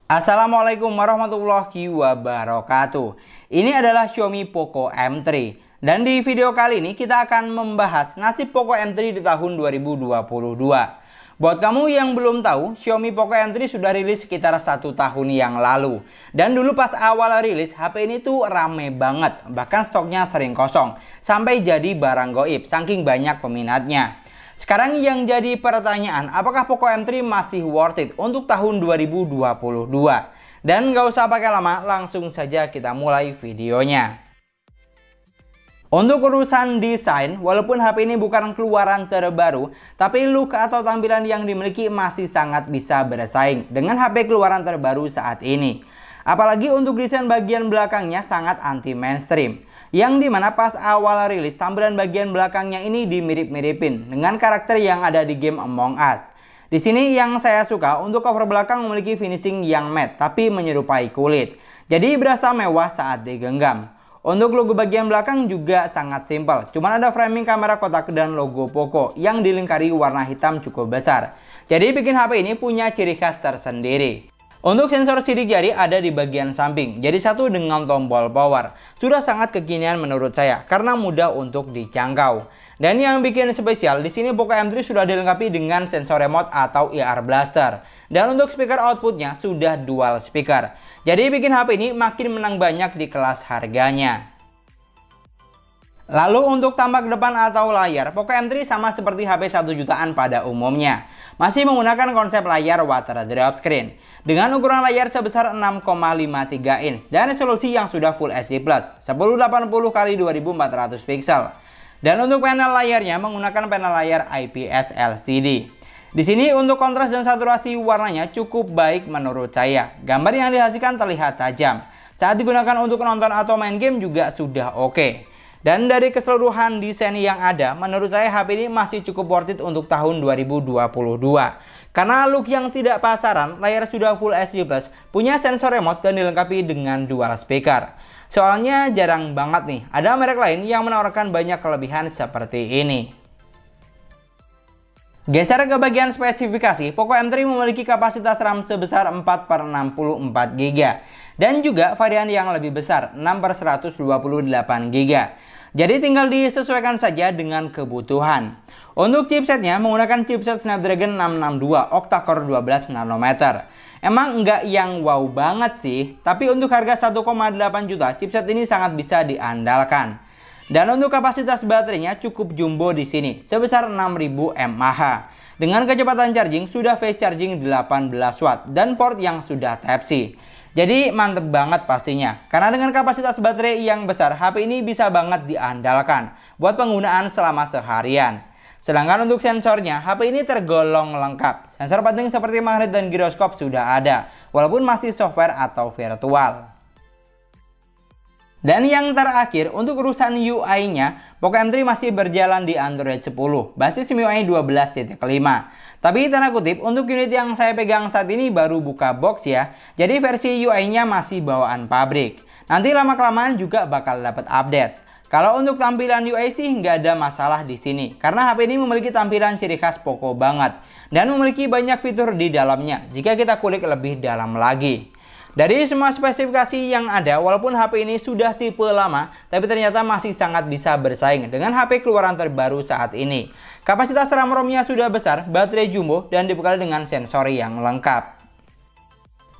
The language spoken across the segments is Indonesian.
Assalamualaikum warahmatullahi wabarakatuh. Ini adalah Xiaomi Poco M3. Dan di video kali ini kita akan membahas nasib Poco M3 di tahun 2022. Buat kamu yang belum tahu, Xiaomi Poco M3 sudah rilis sekitar 1 tahun yang lalu. Dan dulu pas awal rilis, HP ini tuh rame banget. Bahkan stoknya sering kosong. Sampai jadi barang goib, saking banyak peminatnya. Sekarang yang jadi pertanyaan, apakah Poco M3 masih worth it untuk tahun 2022? Dan gak usah pakai lama, langsung saja kita mulai videonya. Untuk urusan desain, walaupun HP ini bukan keluaran terbaru, tapi look atau tampilan yang dimiliki masih sangat bisa bersaing dengan HP keluaran terbaru saat ini. Apalagi untuk desain bagian belakangnya sangat anti mainstream. Yang dimana pas awal rilis tampilan bagian belakangnya ini dimirip-miripin dengan karakter yang ada di game Among Us. Di sini yang saya suka untuk cover belakang memiliki finishing yang matte tapi menyerupai kulit. Jadi berasa mewah saat digenggam. Untuk logo bagian belakang juga sangat simpel. Cuman ada framing kamera kotak dan logo Poco yang dilingkari warna hitam cukup besar. Jadi bikin HP ini punya ciri khas tersendiri. Untuk sensor sidik jari ada di bagian samping, jadi satu dengan tombol power. Sudah sangat kekinian menurut saya, karena mudah untuk dijangkau. Dan yang bikin spesial, di sini Poco M3 sudah dilengkapi dengan sensor remote atau IR Blaster. Dan untuk speaker outputnya sudah dual speaker. Jadi bikin HP ini makin menang banyak di kelas harganya. Lalu untuk tampak depan atau layar, Poco M3 sama seperti HP 1 jutaan pada umumnya. Masih menggunakan konsep layar water drop screen. Dengan ukuran layar sebesar 6,53 inch dan resolusi yang sudah Full HD+, 1080x2400 pixel. Dan untuk panel layarnya menggunakan panel layar IPS LCD. Di sini untuk kontras dan saturasi warnanya cukup baik menurut saya. Gambar yang dihasilkan terlihat tajam. Saat digunakan untuk nonton atau main game juga sudah oke. Dan dari keseluruhan desain yang ada, menurut saya HP ini masih cukup worth it untuk tahun 2022. Karena look yang tidak pasaran, layar sudah Full HD+, punya sensor remote dan dilengkapi dengan dual speaker. Soalnya jarang banget nih, ada merek lain yang menawarkan banyak kelebihan seperti ini. Geser ke bagian spesifikasi, Poco M3 memiliki kapasitas RAM sebesar 4/64 GB dan juga varian yang lebih besar 6/128 GB. Jadi tinggal disesuaikan saja dengan kebutuhan. Untuk chipsetnya menggunakan chipset Snapdragon 662 octa-core 12 nanometer. Emang enggak yang wow banget sih, tapi untuk harga 1,8 juta chipset ini sangat bisa diandalkan. Dan untuk kapasitas baterainya cukup jumbo di sini, sebesar 6000 mAh. Dengan kecepatan charging sudah fast charging 18 watt dan port yang sudah Type-C. Jadi mantep banget pastinya, karena dengan kapasitas baterai yang besar, HP ini bisa banget diandalkan buat penggunaan selama seharian. Sedangkan untuk sensornya, HP ini tergolong lengkap. Sensor penting seperti magnet dan giroskop sudah ada, walaupun masih software atau virtual. Dan yang terakhir, untuk urusan UI-nya, Poco M3 masih berjalan di Android 10, basis MIUI 12.5. Tapi tanda kutip, untuk unit yang saya pegang saat ini baru buka box ya, jadi versi UI-nya masih bawaan pabrik. Nanti lama-kelamaan juga bakal dapat update. Kalau untuk tampilan UI sih nggak ada masalah di sini, karena HP ini memiliki tampilan ciri khas Poco banget, dan memiliki banyak fitur di dalamnya jika kita kulik lebih dalam lagi. Dari semua spesifikasi yang ada, walaupun HP ini sudah tipe lama, tapi ternyata masih sangat bisa bersaing dengan HP keluaran terbaru saat ini. Kapasitas RAM-ROM-nya sudah besar, baterai jumbo, dan dibekali dengan sensor yang lengkap.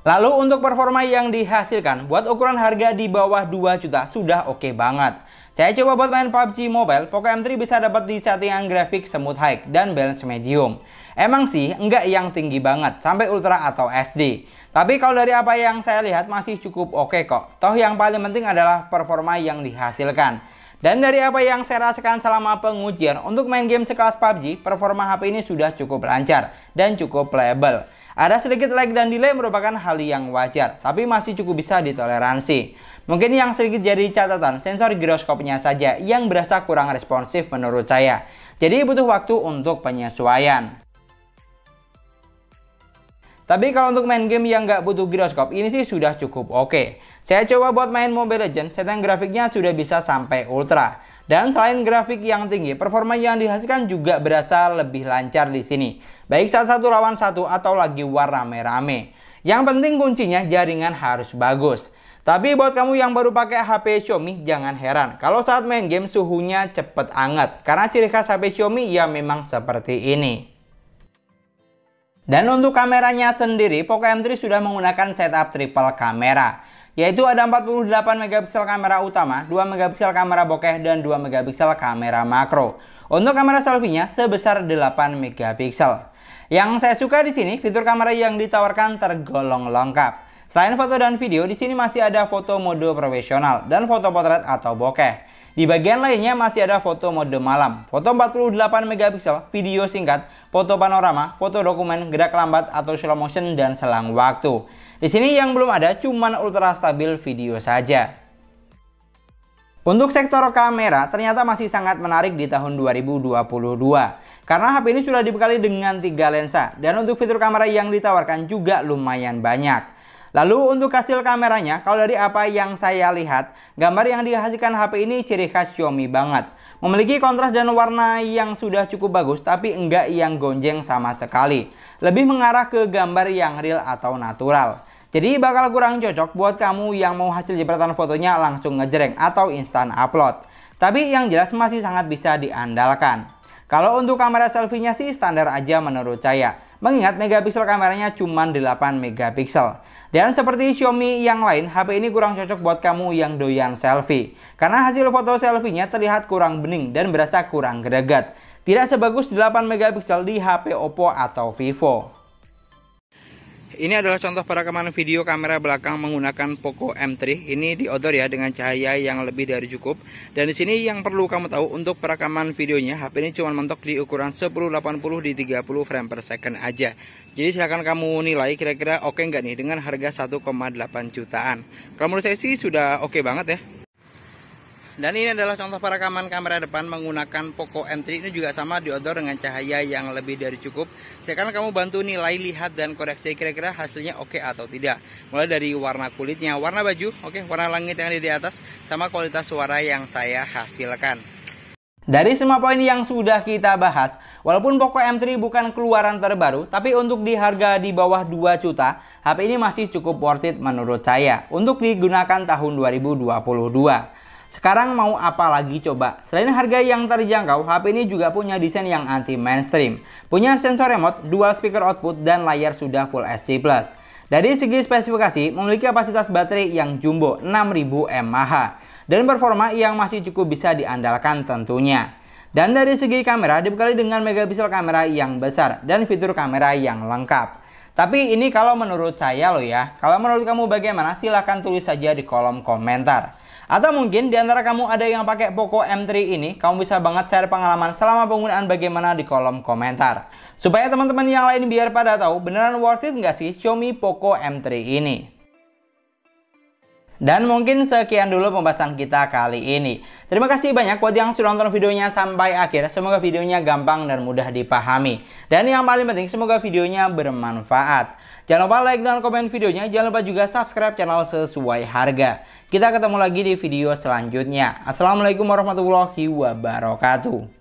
Lalu untuk performa yang dihasilkan, buat ukuran harga di bawah 2 juta sudah oke banget. Saya coba buat main PUBG Mobile, Poco M3 bisa dapat di settingan grafik smooth high dan balance medium. Emang sih enggak yang tinggi banget, sampai ultra atau SD. Tapi kalau dari apa yang saya lihat masih cukup oke kok. Toh yang paling penting adalah performa yang dihasilkan. Dan dari apa yang saya rasakan selama pengujian, untuk main game sekelas PUBG, performa HP ini sudah cukup lancar dan cukup playable. Ada sedikit lag dan delay merupakan hal yang wajar, tapi masih cukup bisa ditoleransi. Mungkin yang sedikit jadi catatan, sensor giroskopnya saja yang berasa kurang responsif menurut saya. Jadi butuh waktu untuk penyesuaian. Tapi kalau untuk main game yang nggak butuh giroskop, ini sih sudah cukup oke. Saya coba buat main Mobile Legends, setting grafiknya sudah bisa sampai ultra. Dan selain grafik yang tinggi, performa yang dihasilkan juga berasa lebih lancar di sini. Baik saat satu lawan satu atau lagi war rame-rame. Yang penting kuncinya jaringan harus bagus. Tapi buat kamu yang baru pakai HP Xiaomi, jangan heran kalau saat main game suhunya cepet anget. Karena ciri khas HP Xiaomi ya memang seperti ini. Dan untuk kameranya sendiri, Poco M3 sudah menggunakan setup triple kamera. Yaitu ada 48 megapiksel kamera utama, 2 megapiksel kamera bokeh, dan 2 megapiksel kamera makro. Untuk kamera selfie-nya sebesar 8 megapiksel. Yang saya suka di sini, fitur kamera yang ditawarkan tergolong lengkap. Selain foto dan video, di sini masih ada foto mode profesional dan foto potret atau bokeh. Di bagian lainnya masih ada foto mode malam, foto 48 megapiksel, video singkat, foto panorama, foto dokumen, gerak lambat atau slow motion, dan selang waktu. Di sini yang belum ada cuman ultra stabil video saja. Untuk sektor kamera ternyata masih sangat menarik di tahun 2022. Karena HP ini sudah dibekali dengan 3 lensa dan untuk fitur kamera yang ditawarkan juga lumayan banyak. Lalu untuk hasil kameranya, kalau dari apa yang saya lihat, gambar yang dihasilkan HP ini ciri khas Xiaomi banget. Memiliki kontras dan warna yang sudah cukup bagus, tapi enggak yang gonjeng sama sekali. Lebih mengarah ke gambar yang real atau natural. Jadi bakal kurang cocok buat kamu yang mau hasil jepretan fotonya langsung ngejreng atau instan upload. Tapi yang jelas masih sangat bisa diandalkan. Kalau untuk kamera selfie-nya sih standar aja menurut saya. Mengingat megapiksel kameranya cuma 8 megapiksel. Dan seperti Xiaomi yang lain, HP ini kurang cocok buat kamu yang doyan selfie. Karena hasil foto selfie-nya terlihat kurang bening dan berasa kurang greget. Tidak sebagus 8 megapiksel di HP Oppo atau Vivo. Ini adalah contoh perekaman video kamera belakang menggunakan Poco M3. Ini di-outdoor ya dengan cahaya yang lebih dari cukup. Dan di sini yang perlu kamu tahu untuk perekaman videonya, HP ini cuma mentok di ukuran 1080 di 30 frame per second aja. Jadi silahkan kamu nilai kira-kira oke nggak nih dengan harga 1,8 jutaan. Kalau menurut saya sih sudah oke banget ya. Dan ini adalah contoh perekaman kamera depan menggunakan Poco M3. Ini juga sama di-outdoor dengan cahaya yang lebih dari cukup. Sekarang kamu bantu nilai, lihat, dan koreksi kira-kira hasilnya oke atau tidak. Mulai dari warna kulitnya, warna baju, oke, warna langit yang ada di atas, sama kualitas suara yang saya hasilkan. Dari semua poin yang sudah kita bahas, walaupun Poco M3 bukan keluaran terbaru, tapi untuk di harga di bawah 2 juta, HP ini masih cukup worth it menurut saya untuk digunakan tahun 2022. Sekarang mau apa lagi coba? Selain harga yang terjangkau, HP ini juga punya desain yang anti mainstream. Punya sensor remote, dual speaker output, dan layar sudah Full HD+. Dari segi spesifikasi, memiliki kapasitas baterai yang jumbo 6000 mAh. Dan performa yang masih cukup bisa diandalkan tentunya. Dan dari segi kamera, dibekali dengan megapiksel kamera yang besar dan fitur kamera yang lengkap. Tapi ini kalau menurut saya loh ya. Kalau menurut kamu bagaimana? Silahkan tulis saja di kolom komentar. Atau mungkin di antara kamu ada yang pakai Poco M3 ini, kamu bisa banget share pengalaman selama penggunaan bagaimana di kolom komentar. Supaya teman-teman yang lain biar pada tahu beneran worth it nggak sih Xiaomi Poco M3 ini. Dan mungkin sekian dulu pembahasan kita kali ini. Terima kasih banyak buat yang sudah nonton videonya sampai akhir. Semoga videonya gampang dan mudah dipahami. Dan yang paling penting, semoga videonya bermanfaat. Jangan lupa like dan komen videonya. Jangan lupa juga subscribe channel sesuai harga. Kita ketemu lagi di video selanjutnya. Assalamualaikum warahmatullahi wabarakatuh.